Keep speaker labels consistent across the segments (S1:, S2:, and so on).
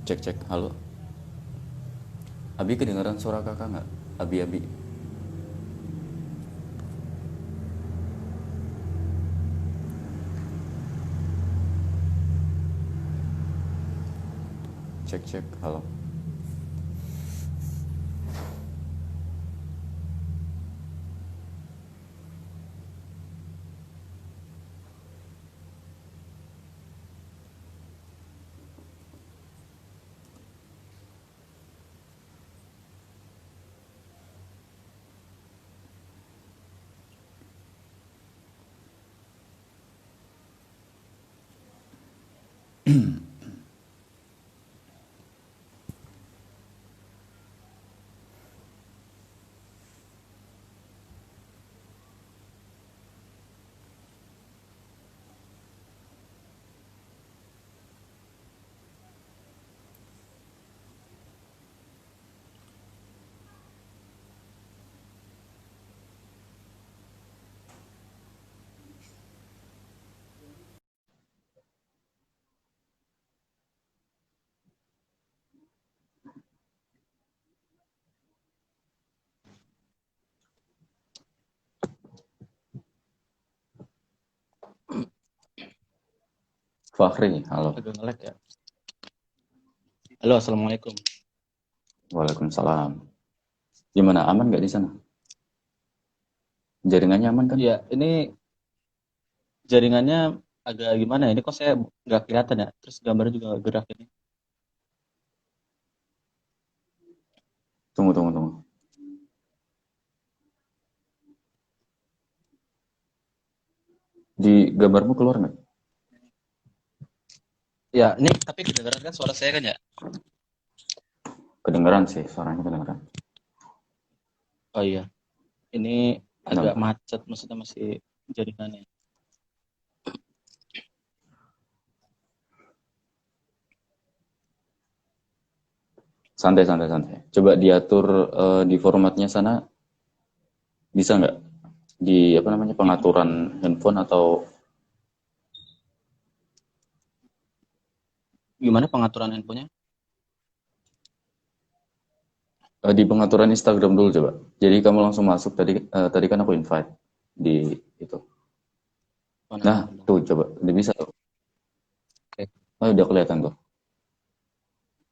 S1: Cek cek, halo. Abi kedengaran suara kakak nggak? Abi Abi. Cek cek, halo. Fahri, halo.
S2: Agak nge-lag ya. Halo, assalamualaikum.
S1: Waalaikumsalam. Gimana, aman nggak di sana? Jaringannya aman kan?
S2: Iya, ini jaringannya agak gimana ya? Ini kok saya nggak kelihatan ya. Terus gambarnya juga nggak gerak ini.
S1: Tunggu, tunggu, tunggu. Di gambarmu keluar nggak?
S2: Ya, ini tapi kedengaran kan suara saya kan ya?
S1: Kedengeran sih, suaranya kedengeran.
S2: Oh iya, ini agak
S1: Bentar.
S2: macet, maksudnya masih jaringannya.
S1: Santai, santai, santai. Coba diatur di formatnya sana, bisa nggak? Di apa namanya pengaturan handphone atau
S2: Gimana pengaturan infonya?
S1: di pengaturan Instagram dulu coba. Jadi kamu langsung masuk tadi kan aku invite di itu.
S2: Oh,
S1: Nah,
S2: bentar, bentar.
S1: tuh coba, udah bisa tuh.
S2: Oke,
S1: Oh, udah kelihatan tuh.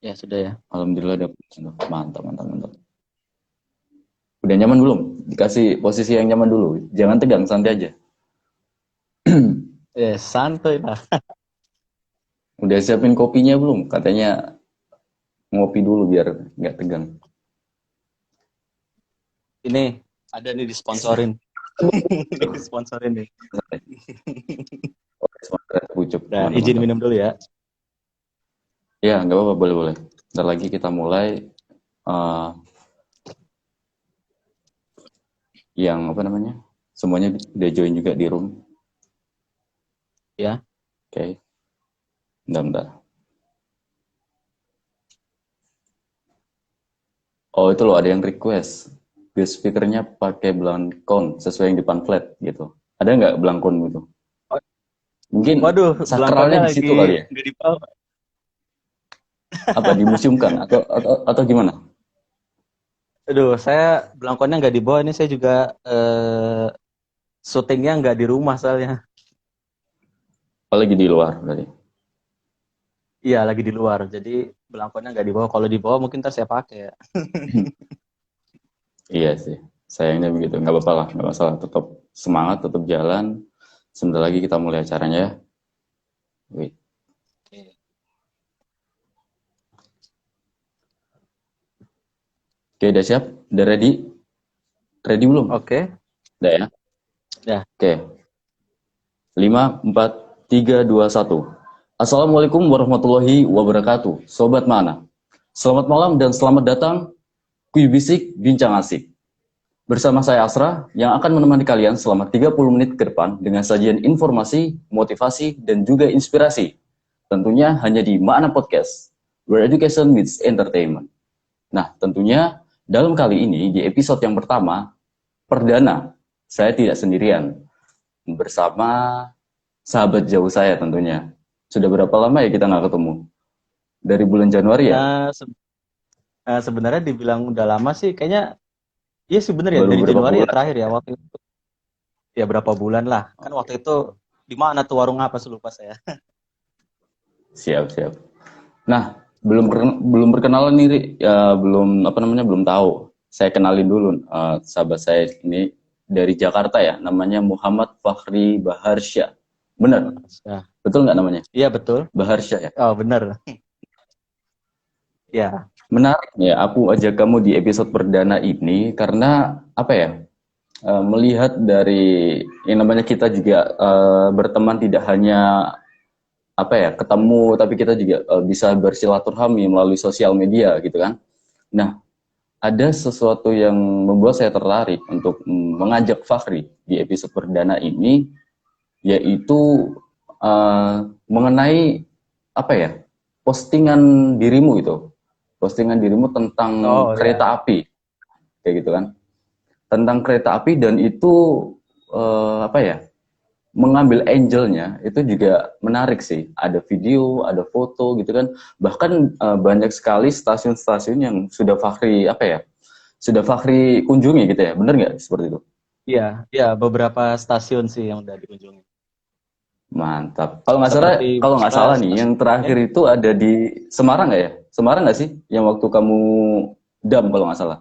S2: ya sudah ya.
S1: Alhamdulillah udah kelihatan tuh. Mantap, mantap, mantap. Udah nyaman belum? Dikasih posisi yang nyaman dulu. Jangan tegang, santai aja.
S2: Santai lah.
S1: Udah siapin kopinya belum? Katanya ngopi dulu biar nggak tegang.
S2: Ini ada nih disponsorin. Ini disponsorin nih.
S1: Santai. Oke, semangat bucuk.
S2: Nah,
S1: Mantap,
S2: izin
S1: mantap.
S2: minum dulu ya.
S1: Ya, nggak apa-apa, boleh, boleh. Ntar lagi kita mulai eh, yang apa namanya? Semuanya udah join juga di room.
S2: Ya,
S1: Oke, bentar, bentar. Oh, itu loh ada yang request. Guest speakernya pakai belangkon sesuai yang di pamflet gitu. Ada nggak belangkon gitu? Mungkin
S2: waduh, belangkonnya
S1: sakralnya di
S2: lagi
S1: situ kali ya?
S2: nggak dibawa.
S1: Apa dimuseumkan atau gimana?
S2: Aduh, saya belangkonnya nggak dibawa. Ini saya juga syutingnya nggak di rumah soalnya.
S1: Apalagi di luar berarti.
S2: Iya, lagi di luar. Jadi belangkonnya nggak dibawa. Kalau dibawa mungkin ntar saya pakai ya.
S1: Iya sih, sayangnya begitu. Nggak apa-apa lah, nggak masalah. Tetap semangat, tetap jalan. Sebentar lagi kita mulai acaranya ya. Wait. Oke, udah siap? Udah ready? Ready belum?
S2: Oke,
S1: Udah ya?
S2: ya.
S1: Oke. 5, 4, 3, 2, 1. Assalamualaikum warahmatullahi wabarakatuh. Sobat Mana. Selamat malam dan selamat datang Kuy Bisik Bincang Asik. Bersama saya Asra yang akan menemani kalian selama 30 menit ke depan dengan sajian informasi, motivasi, dan juga inspirasi. Tentunya hanya di Makna Podcast, where education meets entertainment. Nah, tentunya dalam kali ini di episode yang pertama, perdana, saya tidak sendirian. Bersama sahabat jauh saya tentunya. Sudah berapa lama ya kita nggak ketemu? Dari bulan Januari ya?
S2: Nah, sebenarnya dibilang udah lama sih, kayaknya iya sih bener ya
S1: Baru
S2: dari
S1: beberapa
S2: Januari ya
S1: bulan.
S2: terakhir ya waktu itu. Ya berapa bulan lah. Kan waktu itu di mana tuh warung apa sih lupa saya.
S1: Siap, siap. Nah, belum berkenalan nih, Ri. Ya, belum apa namanya, belum tahu. Saya kenalin dulu sahabat saya ini dari Jakarta ya, namanya Muhammad Fakhri Baharsyah. Benar?
S2: Nah,
S1: Betul nggak namanya?
S2: iya betul.
S1: Baharsyah ya.
S2: Oh bener. Ya.
S1: Menarik ya, aku ajak kamu di episode perdana ini karena apa ya? Melihat dari yang namanya kita juga berteman tidak hanya apa ya ketemu, tapi kita juga bisa bersilaturahmi melalui sosial media gitu kan. Nah, ada sesuatu yang membuat saya tertarik untuk mengajak Fakhri di episode perdana ini, yaitu mengenai apa ya, postingan dirimu itu, postingan dirimu tentang
S2: Oh ya.
S1: kereta api, kayak gitu kan, tentang kereta api dan itu apa ya, mengambil angelnya itu juga menarik sih. Ada video, ada foto gitu kan. Bahkan banyak sekali stasiun-stasiun yang sudah Fakhri apa ya, sudah Fakhri kunjungi gitu ya, bener nggak seperti itu?
S2: Iya, iya beberapa stasiun sih yang udah dikunjungi.
S1: Mantap.
S2: Seperti
S1: Kalau nggak salah nih,
S2: stasiun
S1: yang terakhir itu ada di Semarang nggak ya? Semarang nggak sih? Yang waktu kamu dam kalau nggak salah.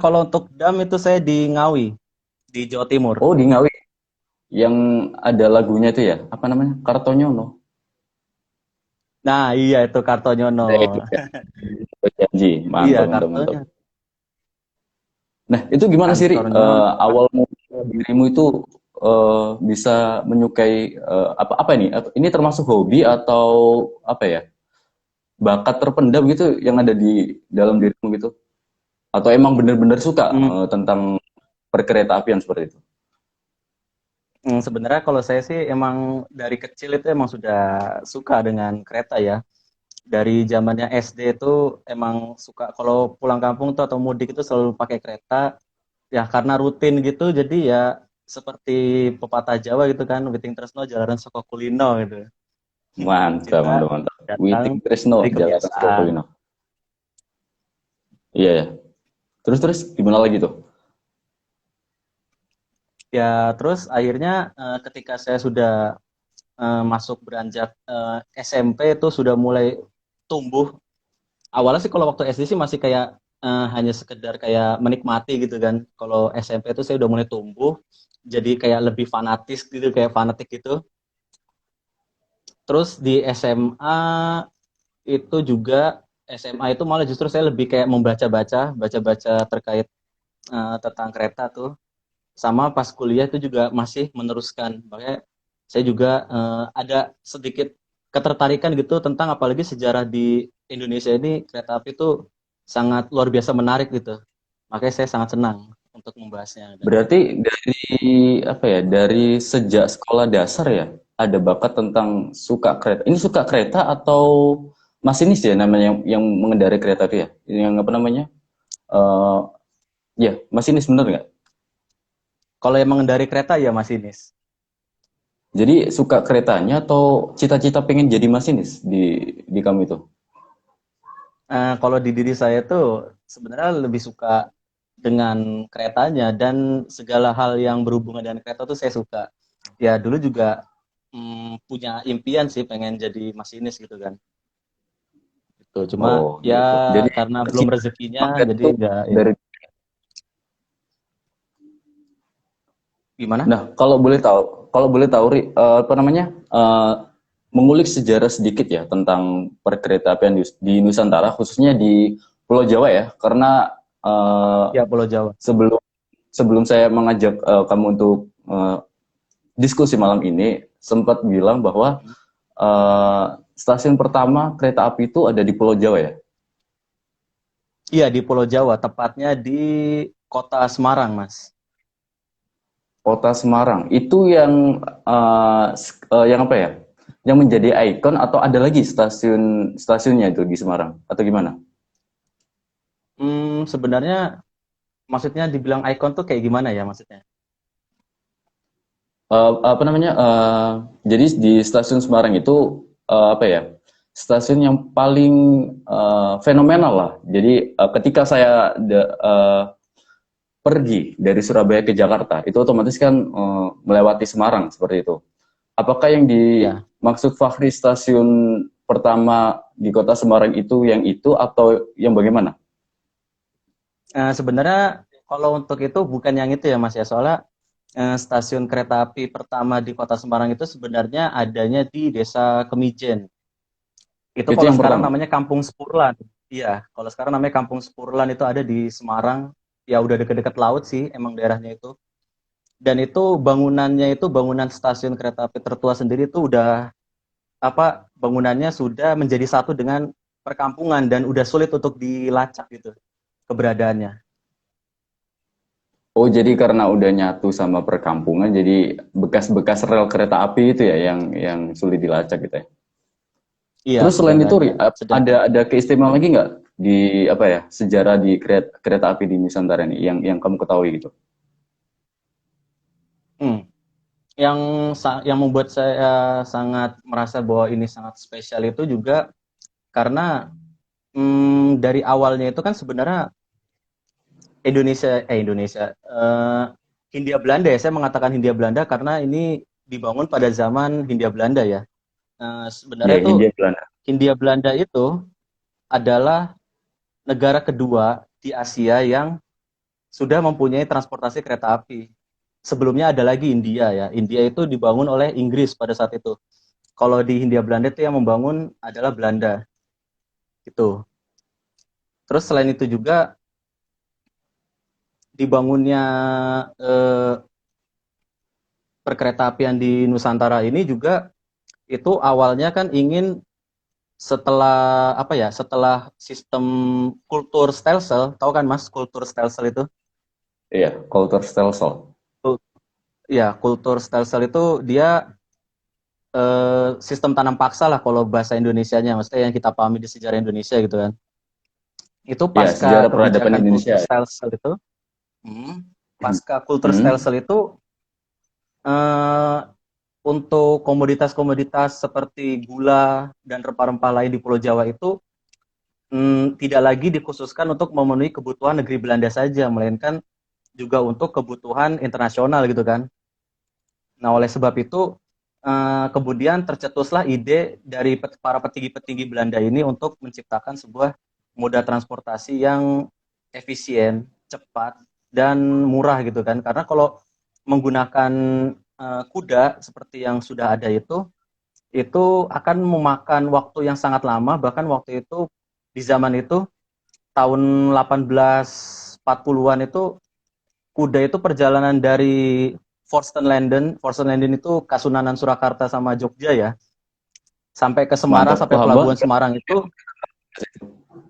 S2: kalau untuk dam itu saya di Ngawi, di Jawa Timur.
S1: Oh di Ngawi, yang ada lagunya itu ya? Apa namanya? Kartonyono.
S2: Nah, iya itu Kartonyono.
S1: Ya, itu ya. Berjanji.
S2: Iya,
S1: Mantap, mantap, mantap.
S2: kartonya
S1: Nah itu gimana sih, Ri?
S2: Kartonyono.
S1: Awal dirimu itu bisa menyukai apa ini? Ini termasuk hobi atau apa ya? Bakat terpendam gitu yang ada di dalam dirimu gitu? Atau emang bener-bener suka
S2: Hmm,
S1: tentang perkereta apian seperti itu?
S2: sebenarnya kalau saya sih emang dari kecil itu emang sudah suka dengan kereta ya. Dari zamannya SD itu emang suka kalau pulang kampung tuh atau mudik itu selalu pakai kereta. Ya karena rutin gitu, jadi ya seperti pepatah Jawa gitu kan, Witing Tresno Jalaran Soko Kulino gitu.
S1: Mantap,
S2: Cinta
S1: mantap, mantap.
S2: datang
S1: Witing Tresno,
S2: dari
S1: Jalanan
S2: kebiasaan.
S1: Sukolilo. Iya ya. Terus gimana lagi tuh?
S2: Ya terus akhirnya ketika saya sudah masuk beranjak SMP itu sudah mulai tumbuh. Awalnya sih kalau waktu SD sih masih kayak hanya sekedar kayak menikmati gitu kan. Kalau SMP itu saya udah mulai tumbuh, jadi kayak lebih fanatis gitu, kayak fanatik gitu. Terus di SMA itu juga SMA itu malah justru saya lebih kayak baca-baca terkait tentang kereta tuh. Sama pas kuliah itu juga masih meneruskan. Makanya saya juga ada sedikit ketertarikan gitu tentang apalagi sejarah di Indonesia ini kereta api itu sangat luar biasa menarik gitu. Makanya saya sangat senang untuk membahasnya.
S1: Berarti dari apa ya? Dari sejak sekolah dasar ya, ada bakat tentang suka kereta. Ini suka kereta atau masinis ya namanya yang mengendarai kereta itu ya? Yang apa namanya? eh ya, masinis bener nggak?
S2: Kalau yang mengendari kereta ya masinis.
S1: Jadi suka keretanya atau cita-cita pengen jadi masinis di kamu itu?
S2: Kalau di diri saya tuh sebenarnya lebih suka dengan keretanya dan segala hal yang berhubungan dengan kereta tuh saya suka. Ya dulu juga punya impian sih pengen jadi masinis gitu kan. Itu cuma
S1: Oh
S2: ya
S1: gitu. Jadi
S2: karena belum
S1: cita
S2: rezekinya
S1: magnet
S2: jadi
S1: itu
S2: nggak ya
S1: dari.
S2: gimana?
S1: Nah, kalau boleh tahu, Ri, apa namanya, mengulik sejarah sedikit ya tentang perkeretaapian di Nusantara, khususnya di Pulau Jawa ya, karena
S2: Ya Pulau Jawa.
S1: sebelum sebelum saya mengajak kamu untuk diskusi malam ini, sempat bilang bahwa stasiun pertama kereta api itu ada di Pulau Jawa ya.
S2: Iya di Pulau Jawa, tepatnya di kota Semarang, Mas.
S1: Kota Semarang itu yang apa ya? Yang menjadi ikon atau ada lagi stasiunnya itu di Semarang atau gimana?
S2: Sebenarnya maksudnya dibilang ikon tuh kayak gimana ya maksudnya?
S1: Apa namanya? Jadi di stasiun Semarang itu apa ya? stasiun yang paling fenomenal lah. Jadi ketika saya pergi dari Surabaya ke Jakarta, itu otomatis kan melewati Semarang seperti itu. Apakah yang
S2: Ya,
S1: dimaksud Fahri stasiun pertama di kota Semarang itu atau yang bagaimana?
S2: sebenarnya kalau untuk itu bukan yang itu ya Mas ya, soalnya stasiun kereta api pertama di Kota Semarang itu sebenarnya adanya di Desa Kemijen. Itu
S1: Itu
S2: kalau
S1: yang
S2: sekarang
S1: pertama.
S2: namanya Kampung Sepurlan. Iya, kalau sekarang namanya Kampung Sepurlan itu ada di Semarang. Ya udah deket-deket laut sih emang daerahnya itu. Dan itu bangunannya itu bangunan stasiun kereta api tertua sendiri itu udah bangunannya sudah menjadi satu dengan perkampungan dan udah sulit untuk dilacak gitu keberadaannya.
S1: Oh, jadi karena udah nyatu sama perkampungan, jadi bekas-bekas rel kereta api itu ya yang sulit dilacak gitu ya.
S2: Iya,
S1: Terus selain itu,
S2: keberadaannya. Sedangkan
S1: ada keistimewaan lagi nggak di apa ya sejarah di kereta api di Nusantara ini yang kamu ketahui gitu?
S2: hmm, yang yang membuat saya sangat merasa bahwa ini sangat spesial itu juga karena dari awalnya itu kan sebenarnya Hindia Belanda ya, saya mengatakan Hindia Belanda karena ini dibangun pada zaman Hindia Belanda ya.
S1: Ya,
S2: Sebenarnya itu
S1: Hindia Belanda.
S2: Hindia Belanda itu adalah negara kedua di Asia yang sudah mempunyai transportasi kereta api. Sebelumnya ada lagi India ya. India itu dibangun oleh Inggris pada saat itu. Kalau di Hindia Belanda itu yang membangun adalah Belanda. Gitu. Terus selain itu juga dibangunnya eh, perkeretaapian di Nusantara ini juga itu awalnya kan ingin setelah setelah sistem kultur stelsel, tahu kan Mas kultur stelsel itu?
S1: Iya, Coulter Stelsel.
S2: Ya, kultur stelsel itu dia sistem tanam paksa lah kalau bahasa Indonesianya, maksudnya yang kita pahami di sejarah Indonesia gitu kan. Itu
S1: Ya,
S2: pasca
S1: sejarah peradaban
S2: kebijakan kultur
S1: Indonesia.
S2: stelsel itu, hmm, pasca kultur
S1: Hmm.
S2: stelsel itu eh, untuk komoditas-komoditas seperti gula dan rempah-rempah lain di Pulau Jawa itu tidak lagi dikhususkan untuk memenuhi kebutuhan negeri Belanda saja, melainkan juga untuk kebutuhan internasional gitu kan. Nah, oleh sebab itu kemudian tercetuslah ide dari para petinggi-petinggi Belanda ini untuk menciptakan sebuah moda transportasi yang efisien, cepat, dan murah gitu kan. Karena kalau menggunakan kuda seperti yang sudah ada itu akan memakan waktu yang sangat lama, bahkan waktu itu di zaman itu tahun 1840-an itu kuda itu perjalanan dari Forsten Landen itu Kasunanan Surakarta sama Jogja ya, sampai ke Semarang,
S1: Mantap.
S2: sampai
S1: Wah,
S2: pelabuhan Semarang itu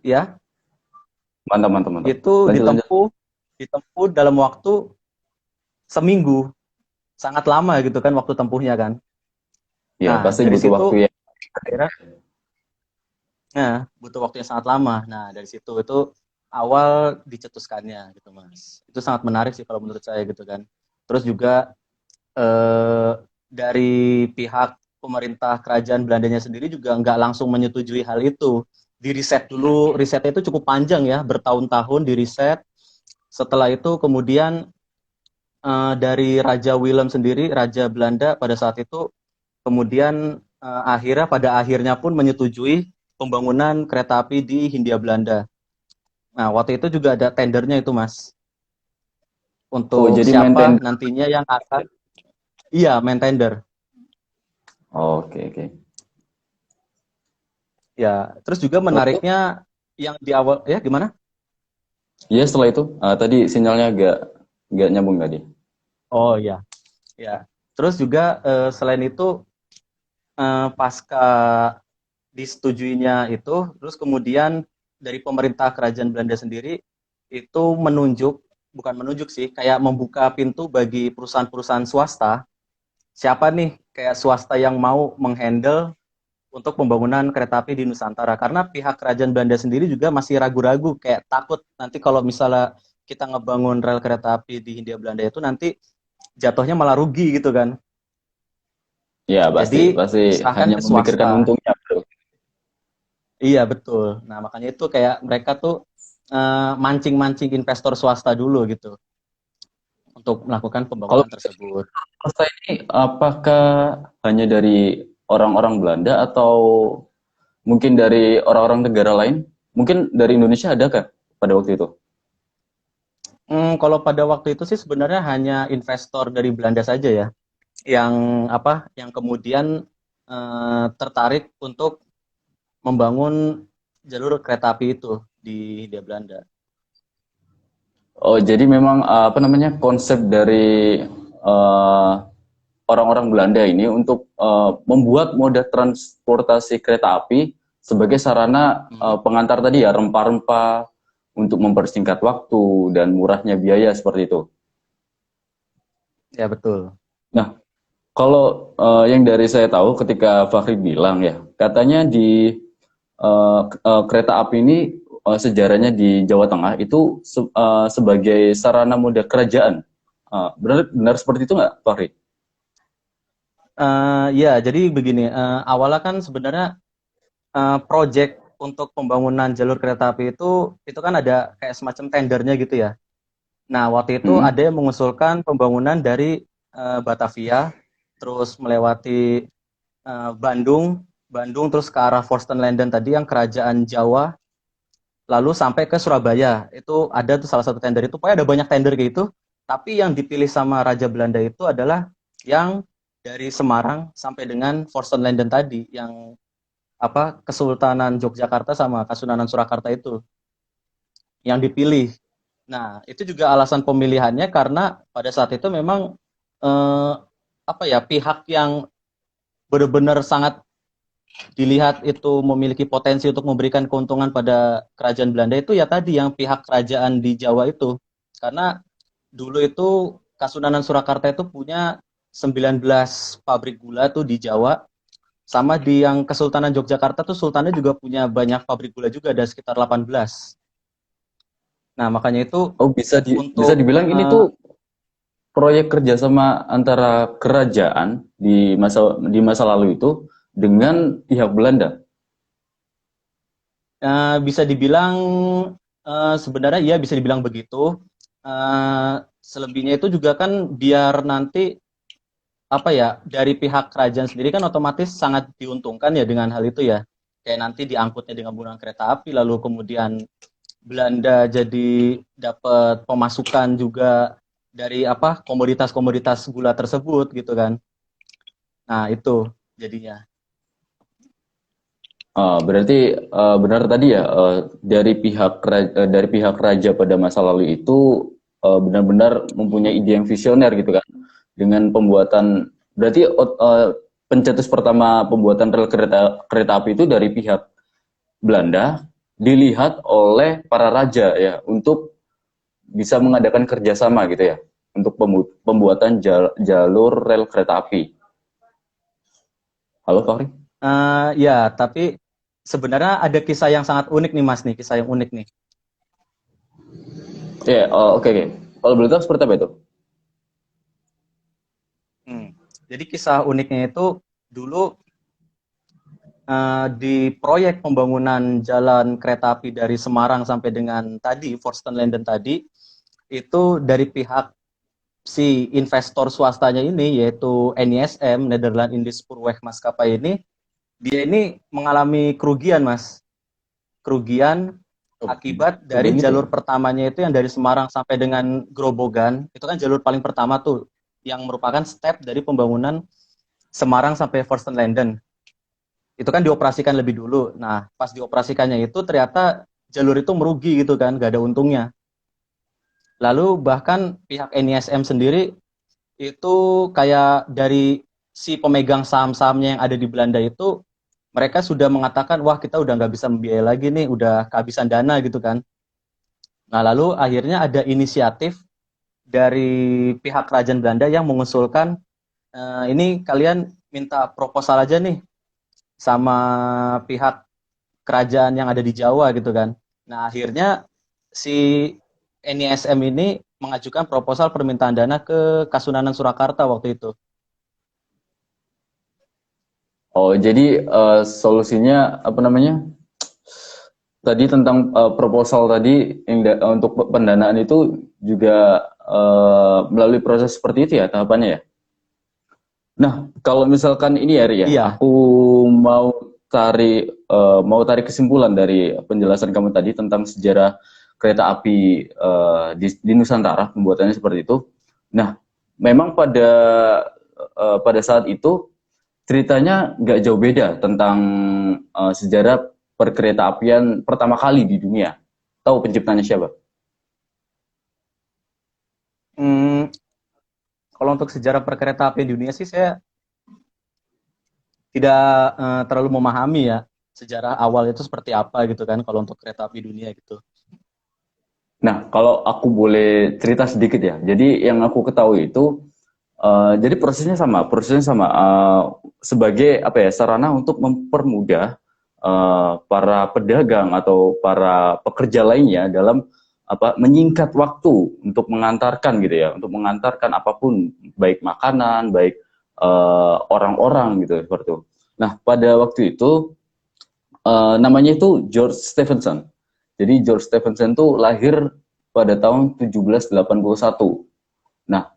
S2: ya,
S1: mantap, mantap, mantap.
S2: itu
S1: Lanjut, lanjut.
S2: ditempuh dalam waktu seminggu, sangat lama gitu kan waktu tempuhnya kan.
S1: Ya,
S2: Nah,
S1: pasti
S2: dari
S1: butuh
S2: situ
S1: waktu ya.
S2: akhirnya butuh waktu yang sangat lama. Nah, dari situ itu awal dicetuskannya gitu, Mas. Itu sangat menarik sih kalau menurut saya gitu kan. Terus juga eh, dari pihak pemerintah kerajaan Belandanya sendiri juga nggak langsung menyetujui hal itu. Di riset dulu, risetnya itu cukup panjang ya, bertahun-tahun di riset. Setelah itu kemudian dari Raja Willem sendiri, Raja Belanda pada saat itu, kemudian pada akhirnya pun menyetujui pembangunan kereta api di Hindia Belanda. Nah, waktu itu juga ada tendernya itu, Mas,
S1: Oh,
S2: untuk
S1: jadi maintain.
S2: siapa nantinya yang akan, iya, main tender.
S1: Oke, oke.
S2: Ya, terus juga
S1: Lalu,
S2: menariknya yang di awal ya gimana?
S1: ya setelah itu, tadi sinyalnya agak nyambung tadi.
S2: Oh ya, ya. Terus juga selain itu pasca disetujuinya itu, terus kemudian dari pemerintah kerajaan Belanda sendiri itu bukan menunjuk sih, kayak membuka pintu bagi perusahaan-perusahaan swasta. Siapa nih kayak swasta yang mau menghandle untuk pembangunan kereta api di Nusantara, karena pihak kerajaan Belanda sendiri juga masih ragu-ragu, kayak takut nanti kalau misalnya kita ngebangun rel kereta api di Hindia Belanda itu nanti jatuhnya malah rugi gitu kan.
S1: Ya, pasti,
S2: Jadi
S1: pasti
S2: diserahkan
S1: hanya
S2: ke
S1: memikirkan
S2: swasta.
S1: untungnya, bro.
S2: Iya betul. Nah makanya itu kayak mereka tuh mancing-mancing investor swasta dulu gitu untuk melakukan
S1: Kalau
S2: pembangunan tersebut.
S1: swasta ini apakah hanya dari orang-orang Belanda atau mungkin dari orang-orang negara lain? Mungkin dari Indonesia ada kan pada waktu itu?
S2: Kalau pada waktu itu sih sebenarnya hanya investor dari Belanda saja ya, yang yang kemudian tertarik untuk membangun jalur kereta api itu di Belanda.
S1: Oh, jadi memang apa namanya konsep dari eh, orang-orang Belanda ini untuk membuat moda transportasi kereta api sebagai sarana
S2: Hmm,
S1: pengantar tadi ya rempah-rempah untuk mempersingkat waktu dan murahnya biaya seperti itu.
S2: ya betul.
S1: Nah, kalau yang dari saya tahu ketika Fahri bilang ya, katanya di kereta api ini sejarahnya di Jawa Tengah itu sebagai sarana moda kerajaan. Benar benar seperti itu nggak, Fahri?
S2: Ya, jadi begini, awalnya kan sebenarnya project untuk pembangunan jalur kereta api itu kan ada kayak semacam tendernya gitu ya. Nah, waktu itu ada
S1: Mm-mm.
S2: yang mengusulkan pembangunan dari Batavia, terus melewati Bandung, Bandung terus ke arah Forstenlanden tadi yang kerajaan Jawa, lalu sampai ke Surabaya. Itu ada tuh salah satu tender itu. Pokoknya ada banyak tender kayak gitu. Tapi yang dipilih sama Raja Belanda itu adalah yang dari Semarang sampai dengan Forstenlanden tadi, yang Kesultanan Yogyakarta sama Kasunanan Surakarta itu yang dipilih. Nah, itu juga alasan pemilihannya karena pada saat itu memang eh, pihak yang benar-benar sangat dilihat itu memiliki potensi untuk memberikan keuntungan pada kerajaan Belanda itu ya tadi yang pihak kerajaan di Jawa itu. Karena dulu itu Kasunanan Surakarta itu punya 19 pabrik gula tuh di Jawa, sama di yang Kesultanan Yogyakarta tuh sultannya juga punya banyak pabrik gula juga, ada sekitar 18. Nah, makanya itu
S1: Oh, bisa
S2: untuk
S1: dibilang ini tuh proyek kerjasama antara kerajaan di masa lalu itu dengan pihak Belanda.
S2: bisa dibilang sebenarnya ya bisa dibilang begitu. Selebihnya itu juga kan biar nanti dari pihak kerajaan sendiri kan otomatis sangat diuntungkan ya dengan hal itu ya. Kayak nanti diangkutnya dengan menggunakan kereta api, lalu kemudian Belanda jadi dapat pemasukan juga dari komoditas-komoditas gula tersebut gitu kan. Nah, itu jadinya.
S1: Berarti benar tadi ya dari pihak raja pada masa lalu itu benar-benar mempunyai ide yang visioner gitu kan dengan pembuatan berarti pencetus pertama pembuatan rel kereta api itu dari pihak Belanda dilihat oleh para raja ya untuk bisa mengadakan kerjasama gitu ya untuk pembuatan jalur rel kereta api. Halo Fahri?
S2: Ya, tapi sebenarnya ada kisah yang sangat unik nih Mas nih, kisah yang unik nih.
S1: Ya, oke oke. Kalau boleh tahu seperti apa itu?
S2: Jadi kisah uniknya itu dulu di proyek pembangunan jalan kereta api dari Semarang sampai dengan tadi Forstenlanden tadi itu dari pihak si investor swastanya ini yaitu NISM Nederland Indisch Spoorweg Maskapai ini, dia ini mengalami kerugian Mas, kerugian
S1: Oh,
S2: akibat dari
S1: begitu.
S2: jalur pertamanya itu yang dari Semarang sampai dengan Grobogan, itu kan jalur paling pertama tuh yang merupakan step dari pembangunan Semarang sampai Forstenlanden. Itu kan dioperasikan lebih dulu. Nah, pas dioperasikannya itu ternyata jalur itu merugi gitu kan, gak ada untungnya. Lalu bahkan pihak NISM sendiri itu kayak dari si pemegang saham-sahamnya yang ada di Belanda itu, mereka sudah mengatakan, wah kita udah nggak bisa membiayai lagi nih, udah kehabisan dana gitu kan. Nah lalu akhirnya ada inisiatif dari pihak kerajaan Belanda yang mengusulkan, ini kalian minta proposal aja nih sama pihak kerajaan yang ada di Jawa gitu kan. Nah, akhirnya si NISM ini mengajukan proposal permintaan dana ke Kasunanan Surakarta waktu itu.
S1: Oh, jadi solusinya apa namanya? tadi tentang proposal tadi untuk pendanaan itu juga melalui proses seperti itu ya tahapannya ya. Nah, kalau misalkan ini ya, Ri, ya,
S2: Iya,
S1: aku mau tarik kesimpulan dari penjelasan kamu tadi tentang sejarah kereta api di Nusantara, pembuatannya seperti itu. Nah, memang pada saat itu ceritanya nggak jauh beda tentang sejarah perkereta apian pertama kali di dunia. Tahu penciptanya siapa?
S2: hmm, kalau untuk sejarah perkereta apian di dunia sih saya tidak terlalu memahami ya sejarah awal itu seperti apa gitu kan kalau untuk kereta api dunia gitu.
S1: Nah, kalau aku boleh cerita sedikit ya. Jadi yang aku ketahui itu, jadi prosesnya sama sebagai apa ya sarana untuk mempermudah para pedagang atau para pekerja lainnya dalam apa menyingkat waktu untuk mengantarkan gitu ya, untuk mengantarkan apapun baik makanan, baik orang-orang gitu seperti itu. Nah, pada waktu itu namanya itu George Stephenson. Jadi George Stephenson itu lahir pada tahun 1781. Nah,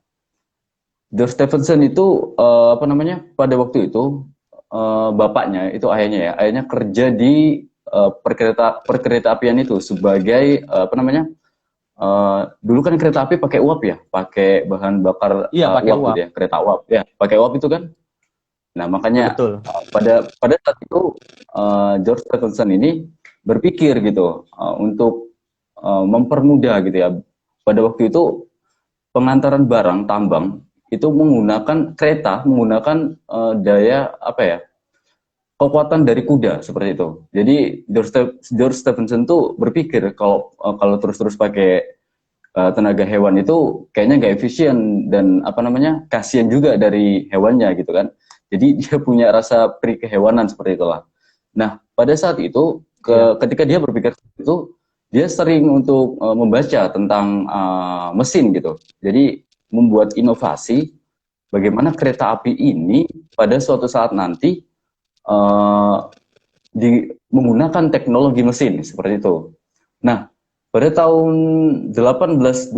S1: George Stephenson itu apa namanya? Pada waktu itu bapaknya itu ayahnya kerja di perkereta apian itu sebagai apa namanya? Dulu kan kereta api pakai uap ya, pakai bahan bakar
S2: Iya, pakai
S1: uap gitu
S2: uap.
S1: ya, kereta uap ya, pakai uap itu kan. Nah,
S2: Ya
S1: makanya
S2: betul.
S1: pada saat itu George Stephenson ini berpikir gitu untuk mempermudah gitu ya. Pada waktu itu pengantaran barang tambang itu menggunakan kereta, menggunakan daya apa ya? Kekuatan dari kuda seperti itu. Jadi George Stephenson tuh berpikir kalau terus-terus pakai tenaga hewan itu kayaknya nggak efisien dan apa namanya kasihan juga dari hewannya gitu kan. Jadi dia punya rasa peri kehewanan seperti itulah. Nah pada saat itu
S2: Iya.
S1: ketika dia berpikir itu dia sering untuk membaca tentang mesin gitu. Jadi membuat inovasi bagaimana kereta api ini pada suatu saat nanti eh, menggunakan teknologi mesin seperti itu. Nah, pada tahun 1825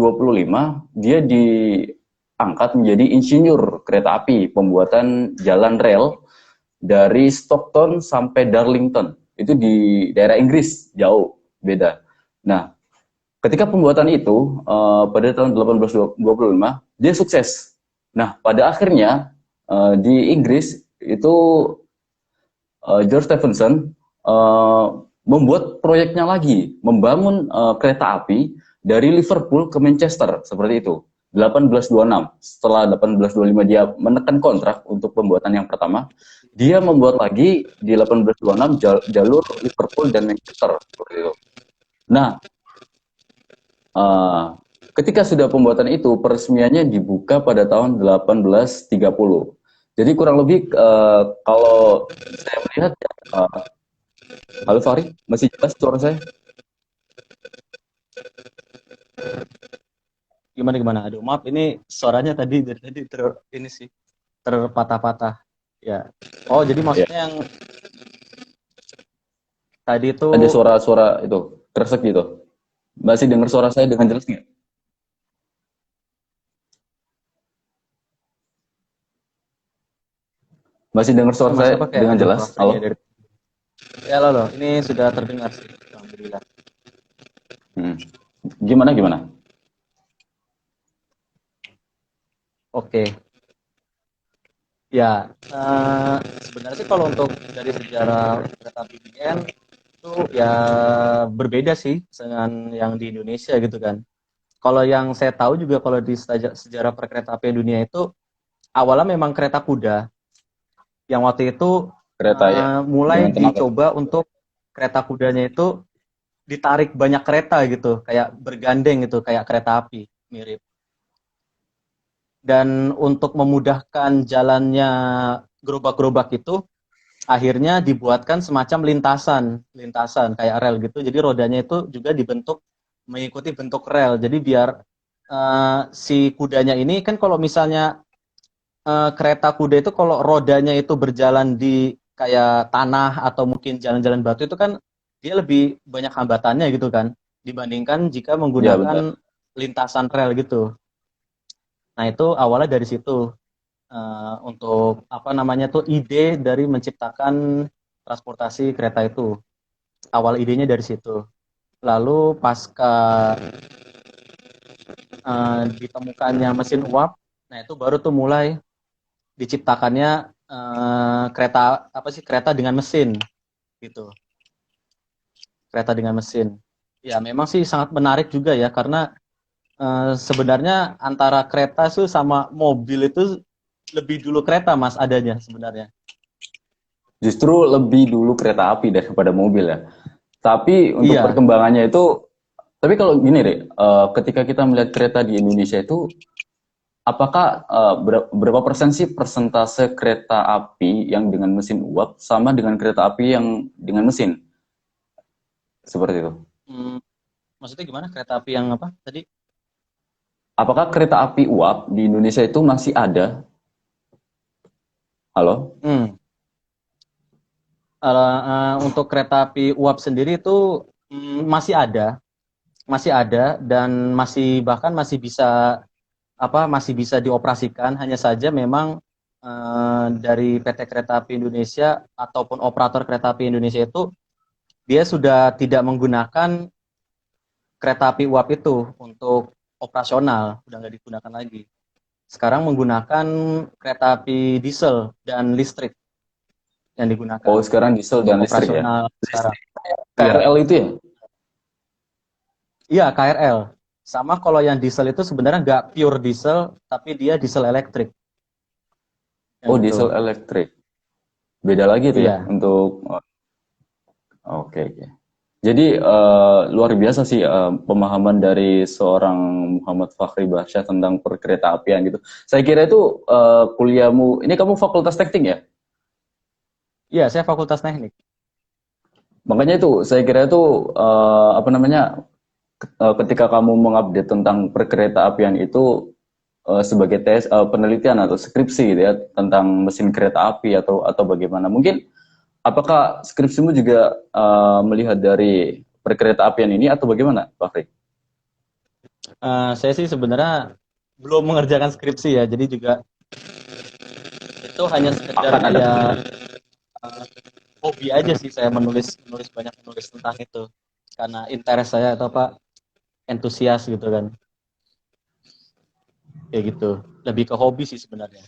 S1: dia diangkat menjadi insinyur kereta api pembuatan jalan rel dari Stockton sampai Darlington. Itu di daerah Inggris, jauh beda. Nah, ketika pembuatan itu pada tahun 1825 dia sukses. Nah, pada akhirnya di Inggris itu George Stephenson uh, membuat proyeknya lagi, membangun kereta api dari Liverpool ke Manchester seperti itu. 1826. Setelah 1825 dia menekan kontrak untuk pembuatan yang pertama, dia membuat lagi di 1826 jalur Liverpool dan Manchester seperti itu. Nah, uh, ketika sudah pembuatan itu, peresmiannya dibuka pada tahun 1830. Jadi kurang lebih kalau saya melihat halo Fahri, masih jelas suara saya?
S2: Gimana gimana? Aduh, maaf ini suaranya tadi dari tadi ini sih terpatah-patah. Ya. Oh, jadi
S1: Ya.
S2: maksudnya yang tadi itu
S1: Ada suara-suara itu, kresek gitu. Masih dengar suara saya dengan jelas nggak? Masih dengar suara
S2: Mas
S1: saya
S2: apa kayak
S1: dengan
S2: ada
S1: jelas?
S2: suaranya
S1: Halo?
S2: dari ya loh, ini sudah terdengar sih. Alhamdulillah.
S1: Hmm. Gimana?
S2: Oke. Ya, sebenarnya sih kalau untuk dari sejarah kereta api BN itu ya berbeda sih dengan yang di Indonesia gitu kan. Kalau yang saya tahu juga kalau di sejarah perkereta apian dunia itu awalnya memang kereta kuda yang waktu itu
S1: Kereta ya,
S2: mulai
S1: dengan tenaga.
S2: dicoba untuk kereta kudanya itu ditarik banyak kereta gitu, kayak bergandeng gitu, kayak kereta api mirip. Dan untuk memudahkan jalannya gerobak-gerobak itu akhirnya dibuatkan semacam lintasan kayak rel gitu. Jadi rodanya itu juga dibentuk mengikuti bentuk rel. Jadi biar si kudanya ini kan kalau misalnya kereta kuda itu kalau rodanya itu berjalan di kayak tanah atau mungkin jalan-jalan batu itu kan dia lebih banyak hambatannya gitu kan, dibandingkan jika
S1: Ya, benar.
S2: menggunakan lintasan rel gitu. Nah itu awalnya dari situ. Untuk apa namanya tuh ide dari menciptakan transportasi kereta itu. Awal idenya dari situ. Lalu pasca ditemukannya mesin uap, nah itu baru tuh mulai diciptakannya kereta apa sih kereta dengan mesin gitu. Kereta dengan mesin. Ya memang sih sangat menarik juga ya karena sebenarnya antara kereta itu sama mobil itu lebih dulu kereta Mas adanya sebenarnya.
S1: Justru lebih dulu kereta api daripada mobil ya. Tapi untuk
S2: Iya.
S1: perkembangannya itu, tapi kalau gini deh, ketika kita melihat kereta di Indonesia itu, apakah berapa persen sih persentase kereta api yang dengan mesin uap sama dengan kereta api yang dengan mesin? Seperti itu.
S2: Hmm, maksudnya gimana kereta api yang apa tadi?
S1: Apakah kereta api uap di Indonesia itu masih ada? Halo?
S2: Hmm. Untuk kereta api uap sendiri itu masih ada dan masih bahkan masih bisa dioperasikan. Hanya saja memang dari PT Kereta Api Indonesia ataupun operator kereta api Indonesia itu dia sudah tidak menggunakan kereta api uap itu untuk operasional, udah nggak digunakan lagi. Sekarang menggunakan kereta api diesel dan listrik yang
S1: Oh,
S2: digunakan
S1: sekarang diesel
S2: untuk
S1: dan listrik ya?
S2: operasional sekarang. Iya,
S1: KRL itu ya?
S2: iya KRL. Sama kalau yang diesel itu sebenarnya nggak pure diesel, tapi dia diesel elektrik. Yang
S1: Oh,
S2: itu.
S1: diesel elektrik. Beda lagi itu ya
S2: Iya,
S1: untuk oke, oke. Jadi luar biasa sih pemahaman dari seorang Muhammad Fakhri Bahsyah tentang perkereta apian gitu. Saya kira itu kuliahmu, ini kamu fakultas teknik ya?
S2: iya saya Fakultas Teknik.
S1: Makanya itu saya kira itu apa namanya ketika kamu mengupdate tentang perkereta apian itu sebagai tes penelitian atau skripsi gitu ya tentang mesin kereta api atau bagaimana. Mungkin apakah skripsimu juga melihat dari perkereta apian ini atau bagaimana, Pak Frik?
S2: Saya sih sebenarnya belum mengerjakan skripsi ya, jadi juga itu hanya sekedar
S1: Akan ada.
S2: kayak hobi aja sih saya menulis tentang itu karena interest saya atau apa antusias gitu kan, kayak gitu. Lebih ke hobi sih sebenarnya.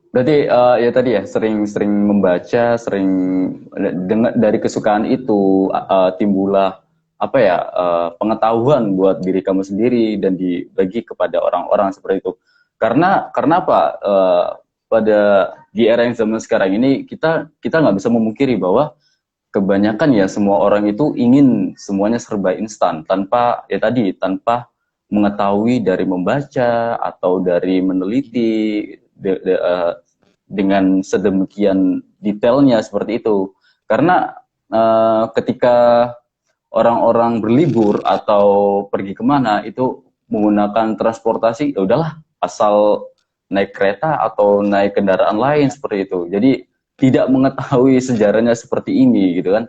S1: Berarti ya tadi ya sering-sering membaca, sering dengar dari kesukaan itu timbullah apa ya pengetahuan buat diri kamu sendiri dan dibagi kepada orang-orang seperti itu. Karena apa? Pada di era yang zaman sekarang ini kita nggak bisa memungkiri bahwa kebanyakan ya semua orang itu ingin semuanya serba instan tanpa ya tadi tanpa mengetahui dari membaca atau dari meneliti dengan sedemikian detailnya seperti itu. Karena ketika orang-orang berlibur atau pergi kemana itu menggunakan transportasi, ya udahlah asal naik kereta atau naik kendaraan lain seperti itu. Jadi tidak mengetahui sejarahnya seperti ini gitu kan.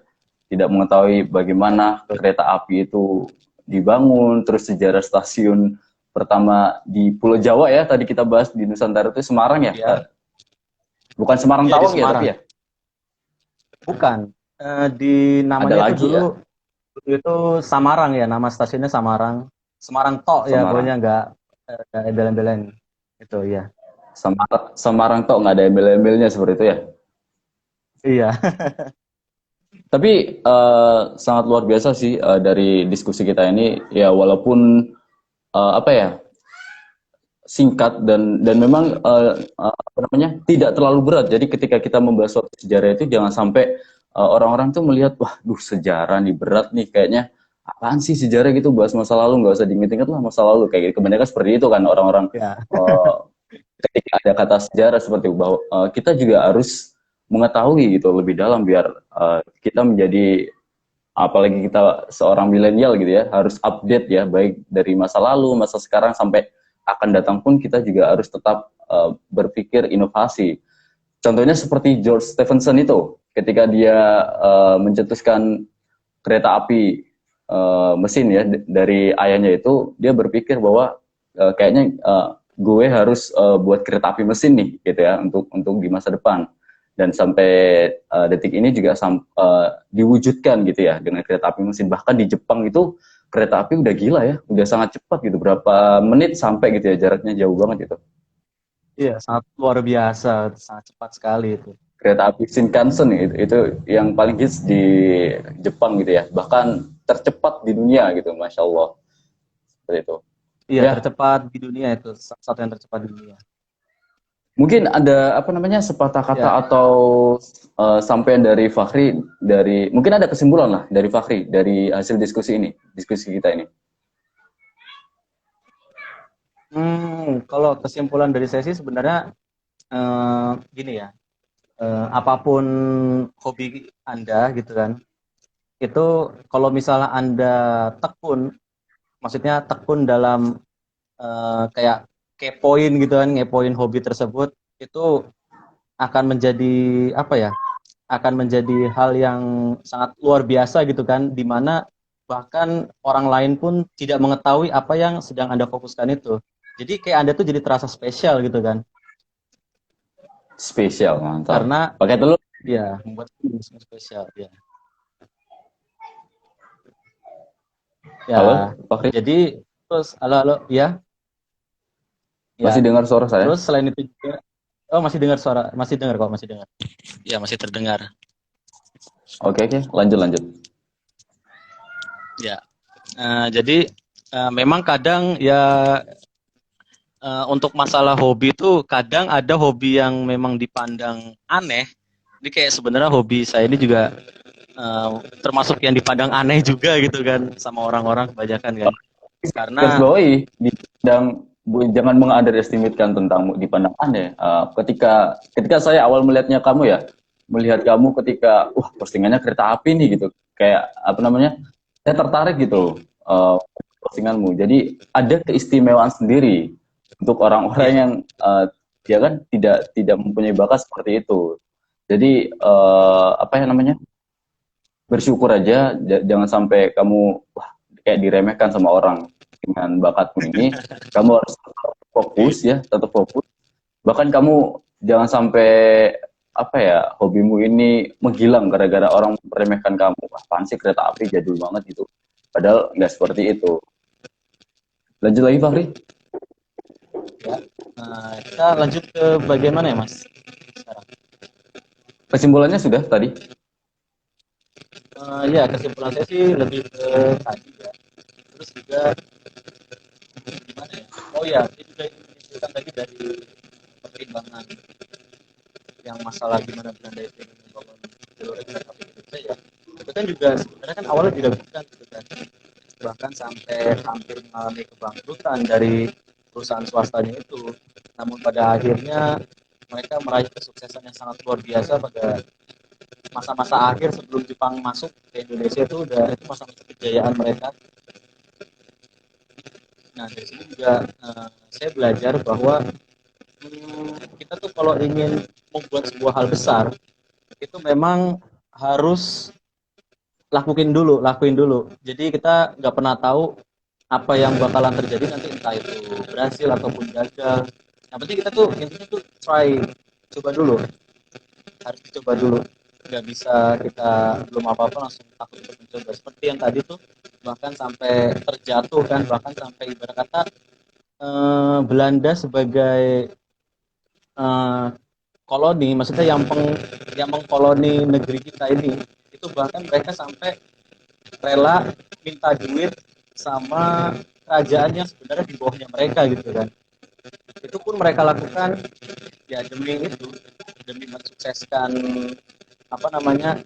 S1: Tidak mengetahui bagaimana kereta api itu dibangun, terus sejarah stasiun pertama di Pulau Jawa ya, tadi kita bahas di Nusantara itu Semarang ya.
S2: Ya,
S1: Bukan Semarang
S2: iya di
S1: Tawang ya tapi
S2: Semarang.
S1: ya.
S2: Bukan. Di
S1: Ada
S2: namanya itu
S1: lagi ya,
S2: dulu itu Samarang ya, nama stasiunnya Samarang. Semarang Tok ya, pokoknya
S1: Semarang.
S2: nggak embel-embelen. Itu ya.
S1: Semarang Tok nggak ada embel-embelnya seperti itu ya.
S2: Iya.
S1: Tapi sangat luar biasa sih dari diskusi kita ini ya walaupun apa ya singkat dan memang apa namanya tidak terlalu berat. Jadi ketika kita membahas suatu sejarah itu jangan sampai orang-orang tuh melihat wah duh sejarah nih berat nih kayaknya apaan sih sejarah gitu bahas masa lalu nggak usah diinget-inget lah masa lalu kayak gitu. Kebanyakan seperti itu kan orang-orang
S2: Ya.
S1: eh, ketika ada kata sejarah seperti itu bahwa kita juga harus mengetahui gitu lebih dalam biar kita menjadi apalagi kita seorang milenial gitu ya harus update ya baik dari masa lalu masa sekarang sampai akan datang pun kita juga harus tetap berpikir inovasi. Contohnya seperti George Stephenson itu ketika dia mencetuskan kereta api mesin ya dari ayahnya itu, dia berpikir bahwa kayaknya gue harus buat kereta api mesin nih gitu ya untuk di masa depan. Dan sampai detik ini juga diwujudkan gitu ya dengan kereta api mesin. Bahkan di Jepang itu kereta api udah gila ya, udah sangat cepat gitu, berapa menit sampai gitu ya, jaraknya jauh banget gitu.
S2: Iya, sangat luar biasa, sangat cepat sekali itu.
S1: Kereta api Shinkansen itu yang paling hits di Jepang gitu ya, bahkan tercepat di dunia gitu, Masya Allah. Seperti itu.
S2: Iya,
S1: Ya,
S2: tercepat di dunia itu, satu yang tercepat di dunia.
S1: mungkin ada apa namanya sepatah kata
S2: Ya.
S1: atau sampaian dari Fakhri, dari mungkin ada kesimpulan lah dari Fakhri dari hasil diskusi kita ini.
S2: Kalau kesimpulan dari saya sih sebenarnya gini ya, apapun hobi Anda gitu kan, itu kalau misalnya Anda tekun, maksudnya tekun dalam kayak kepoin gitu kan, ngepoin hobi tersebut, itu akan menjadi apa ya? Akan menjadi hal yang sangat luar biasa gitu kan, di mana bahkan orang lain pun tidak mengetahui apa yang sedang Anda fokuskan itu. Jadi kayak Anda tuh jadi terasa spesial gitu kan.
S1: Spesial, mantap.
S2: Karena
S1: Pakai telur.
S2: ya membuat itu spesial ya.
S1: Halo,
S2: Ya,
S1: Fakhri.
S2: jadi terus halo halo ya.
S1: Masih
S2: Ya.
S1: dengar suara saya?
S2: Terus selain itu juga oh masih dengar suara, masih dengar kok, masih dengar. Ya, masih terdengar.
S1: Oke, oke, lanjut lanjut.
S2: Ya. Jadi memang kadang ya untuk masalah hobi itu kadang ada hobi yang memang dipandang aneh. Jadi kayak sebenarnya hobi saya ini juga termasuk yang dipandang aneh juga gitu kan sama orang-orang kebanyakan kan.
S1: Garis
S2: Karena
S1: bawahi dipandang, jangan mengunderestimate-kan tentang dipandang aneh. Ketika saya awal melihatnya kamu ya, melihat kamu ketika postingannya kereta api nih gitu, kayak apa namanya, saya tertarik gitu postinganmu. Jadi ada keistimewaan sendiri untuk orang-orang
S2: ya
S1: yang dia kan tidak mempunyai bakat seperti itu. Jadi apa yang namanya, bersyukur aja, jangan sampai kamu kayak diremehkan sama orang dengan bakatmu ini. Kamu harus tetap fokus ya, tetap fokus. Bahkan kamu jangan sampai apa ya, hobimu ini menghilang gara-gara orang meremehkan kamu. Apaan sih kereta api jadul banget gitu. Padahal nggak seperti itu. Lanjut lagi Fahri.
S2: ya. Kita lanjut ke bagaimana ya Mas sekarang?
S1: Kesimpulannya sudah tadi.
S2: Ya kesimpulan saya sih lebih ke tadi ya. Terus juga gimana ya? Oh ya, ini juga menunjukkan tadi dari pertimbangan yang masalah gimana Belanda itu membangun jalur kereta api Indonesia ya. Itu kan juga sebenarnya kan awalnya diragukan gitu kan. Bahkan sampai hampir mengalami kebangkrutan dari perusahaan swastanya itu. Namun pada akhirnya mereka meraih kesuksesan yang sangat luar biasa pada masa-masa akhir sebelum Jepang masuk ke Indonesia itu udah itu masa-masa kejayaan mereka. Nah dari sini juga saya belajar bahwa kita tuh kalau ingin membuat sebuah hal besar itu memang harus lakuin dulu. Jadi kita nggak pernah tahu apa yang bakalan terjadi nanti, entah itu berhasil ataupun gagal. Yang penting kita tuh intinya tuh try, coba dulu, harus dicoba dulu. Nggak bisa kita belum apa-apa langsung takut untuk mencoba. Seperti yang tadi tuh bahkan sampai terjatuh kan, bahkan sampai ibarat kata Belanda sebagai eh, koloni, maksudnya yang mengkoloni negeri kita ini, itu bahkan mereka sampai rela minta duit sama kerajaan yang sebenarnya di bawahnya mereka gitu kan. Itu pun mereka lakukan ya demi itu, demi mensukseskan apa namanya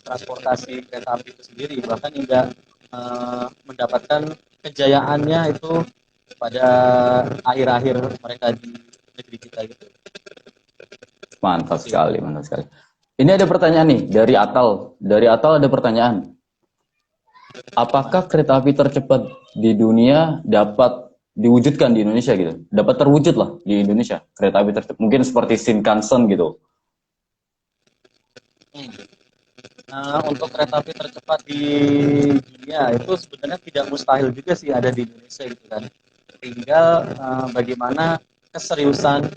S2: transportasi kereta api itu sendiri, bahkan hingga mendapatkan kejayaannya itu pada akhir-akhir mereka di negeri kita gitu.
S1: Mantap
S2: Sih.
S1: sekali, mantap sekali. Ini ada pertanyaan nih dari Atal. Dari Atal ada pertanyaan. Apakah kereta api tercepat di dunia dapat diwujudkan di Indonesia gitu? Dapat terwujud lah di Indonesia kereta api tercepat. Mungkin seperti Shinkansen gitu.
S2: Untuk kereta api tercepat di dunia itu sebenarnya tidak mustahil juga sih ada di Indonesia gitu kan. Tinggal bagaimana keseriusan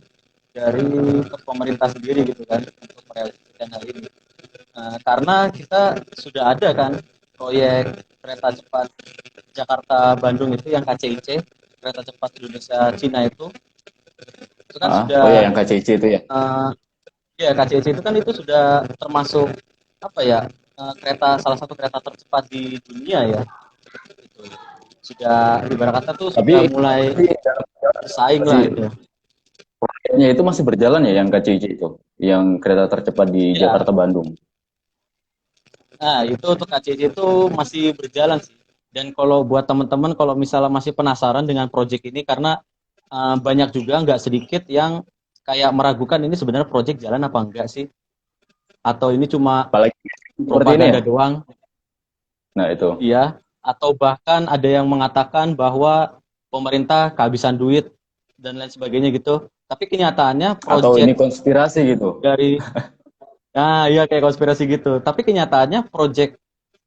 S2: dari pemerintah sendiri gitu kan untuk merealisasikan hal ini. Karena kita sudah ada kan proyek kereta cepat Jakarta Bandung itu yang KCIC, kereta cepat Indonesia Cina itu kan
S1: Ah, oh ya,
S2: sudah
S1: yang KCC itu ya.
S2: uh, ya KCIC itu kan itu sudah termasuk apa ya, kereta salah satu kereta tercepat di dunia ya, itu sudah ibarat kata tuh sudah
S1: Tapi
S2: mulai bersaing lah
S1: masih
S2: itu.
S1: proyeknya itu masih berjalan ya yang KCC itu, yang kereta tercepat di
S2: Ya,
S1: Jakarta Bandung.
S2: nah itu untuk KCC itu masih berjalan sih. Dan kalau buat teman-teman kalau misalnya masih penasaran dengan project ini, karena banyak juga nggak sedikit yang kayak meragukan ini sebenarnya project jalan apa enggak sih, atau ini cuma
S1: Apalagi seperti ini ya.
S2: propaganda doang.
S1: Nah itu.
S2: Iya, atau bahkan ada yang mengatakan bahwa pemerintah kehabisan duit dan lain sebagainya gitu. Tapi kenyataannya
S1: Atau ini
S2: project
S1: konspirasi gitu.
S2: dari, nah iya kayak konspirasi gitu. Tapi kenyataannya project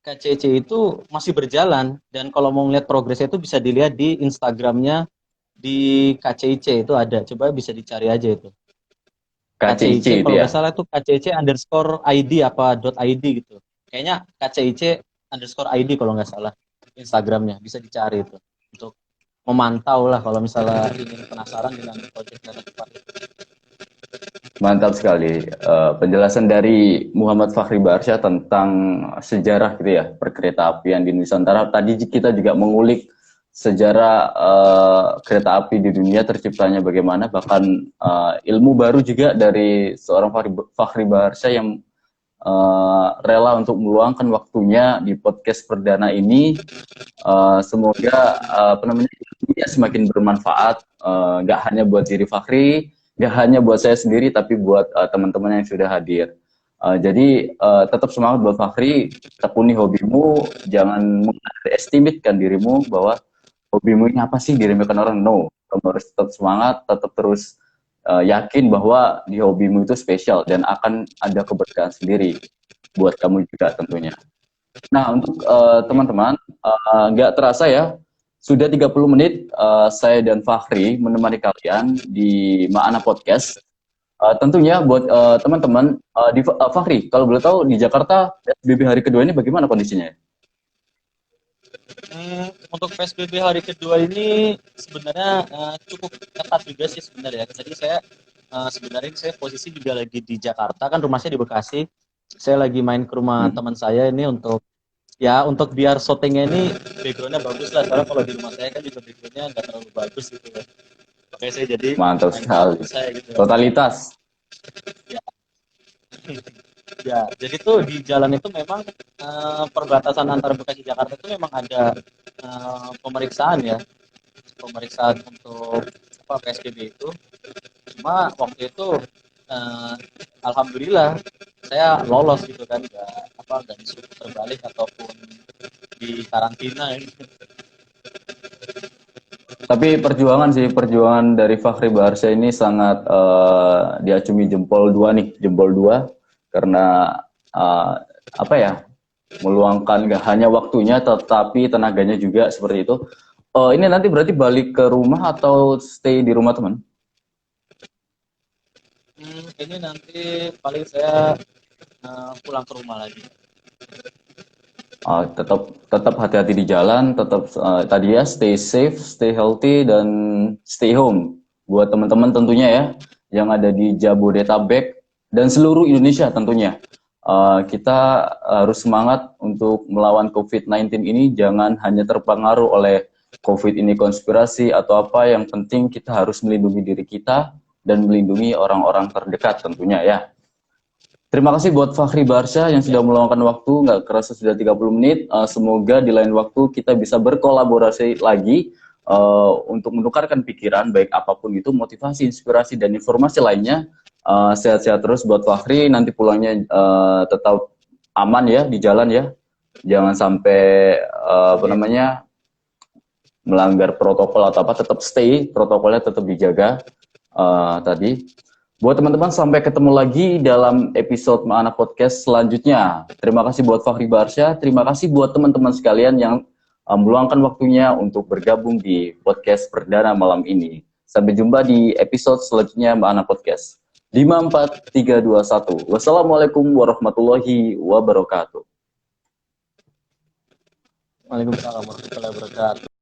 S2: KCC itu masih berjalan, dan kalau mau ngeliat progresnya itu bisa dilihat di Instagramnya di KCIC itu ada. Coba bisa dicari aja itu.
S1: KCIC
S2: KCIC
S1: itu
S2: kalau
S1: ya.
S2: nggak salah itu KCIC underscore ID apa dot ID gitu. Kayaknya KCIC underscore ID kalau nggak salah Instagramnya, bisa dicari itu untuk memantau lah kalau misalnya ingin penasaran dengan proyek kereta cepat.
S1: Mantap sekali. Penjelasan dari Muhammad Fakhri Barsyah tentang sejarah gitu ya perkereta apian di Nusantara. Tadi kita juga mengulik sejarah kereta api di dunia terciptanya bagaimana. Bahkan ilmu baru juga dari seorang Fakhri Barsyah yang rela untuk meluangkan waktunya di podcast perdana ini. Semoga apa namanya semakin bermanfaat, nggak hanya buat diri Fakhri, nggak hanya buat saya sendiri, tapi buat teman-teman yang sudah hadir. Jadi tetap semangat buat Fakhri, tekuni hobimu, jangan underestimate-kan dirimu bahwa hobimu ini apa sih diremehkan orang. No, kamu harus tetap semangat, tetap terus yakin bahwa di hobimu itu spesial dan akan ada keberkahan sendiri buat kamu juga tentunya. Nah, untuk teman-teman, nggak terasa ya, sudah 30 menit saya dan Fakhri menemani kalian di Ma'ana Podcast. Tentunya buat teman-teman, Fakhri, kalau boleh tahu di Jakarta, PSBB hari kedua ini bagaimana kondisinya?
S2: Untuk PSBB hari kedua ini sebenarnya cukup ketat juga sih sebenarnya. Jadi saya sebenarnya saya posisi juga lagi di Jakarta, kan rumah saya di Bekasi. Saya lagi main ke rumah
S1: Hmm,
S2: teman saya ini untuk ya untuk biar syutingnya ini backgroundnya bagus lah, soalnya kalau di rumah saya kan juga backgroundnya nggak terlalu bagus gitu kan, makanya saya jadi
S1: mantap
S2: main ke rumah
S1: sekali.
S2: teman saya gitu kan.
S1: Totalitas.
S2: Ya, ya jadi tuh di jalan itu memang perbatasan antara Bekasi Jakarta itu memang ada pemeriksaan ya, pemeriksaan untuk apa PSBB itu. Cuma waktu itu eh, alhamdulillah saya lolos gitu kan, nggak disuruh terbalik ataupun di karantina ya.
S1: Tapi perjuangan sih, perjuangan dari Fakhri Barsyah ini sangat diacungi jempol dua nih, jempol dua, karena uh, apa ya, meluangkan gak hanya waktunya, tetapi tenaganya juga seperti itu. Ini nanti berarti balik ke rumah atau stay di rumah teman?
S2: Ini nanti paling saya pulang ke rumah lagi.
S1: Tetap tetap hati-hati di jalan, tetap tadi ya stay safe, stay healthy dan stay home. Buat teman-teman tentunya ya yang ada di Jabodetabek dan seluruh Indonesia tentunya. Kita harus semangat untuk melawan COVID-19 ini, jangan hanya terpengaruh oleh COVID ini konspirasi atau apa, yang penting kita harus melindungi diri kita dan melindungi orang-orang terdekat tentunya ya. Terima kasih buat Fakhri Barsyah yang
S2: Ya,
S1: sudah meluangkan waktu, nggak kerasa sudah 30 menit. Semoga di lain waktu kita bisa berkolaborasi lagi untuk menukarkan pikiran, baik apapun itu, motivasi, inspirasi, dan informasi lainnya. Sehat-sehat terus buat Fakhri, nanti pulangnya tetap aman ya, di jalan ya. Jangan sampai apa
S2: amin.
S1: namanya melanggar protokol atau apa, tetap stay, protokolnya tetap dijaga tadi. Buat teman-teman, sampai ketemu lagi dalam episode Ma'ana Podcast selanjutnya. Terima kasih buat Fahri Barsya, terima kasih buat teman-teman sekalian yang meluangkan waktunya untuk bergabung di podcast perdana malam ini. Sampai jumpa di episode selanjutnya Ma'ana Podcast. 5, 4, 3, 2, 1. Wassalamualaikum warahmatullahi wabarakatuh.
S2: Waalaikumsalam warahmatullahi wabarakatuh.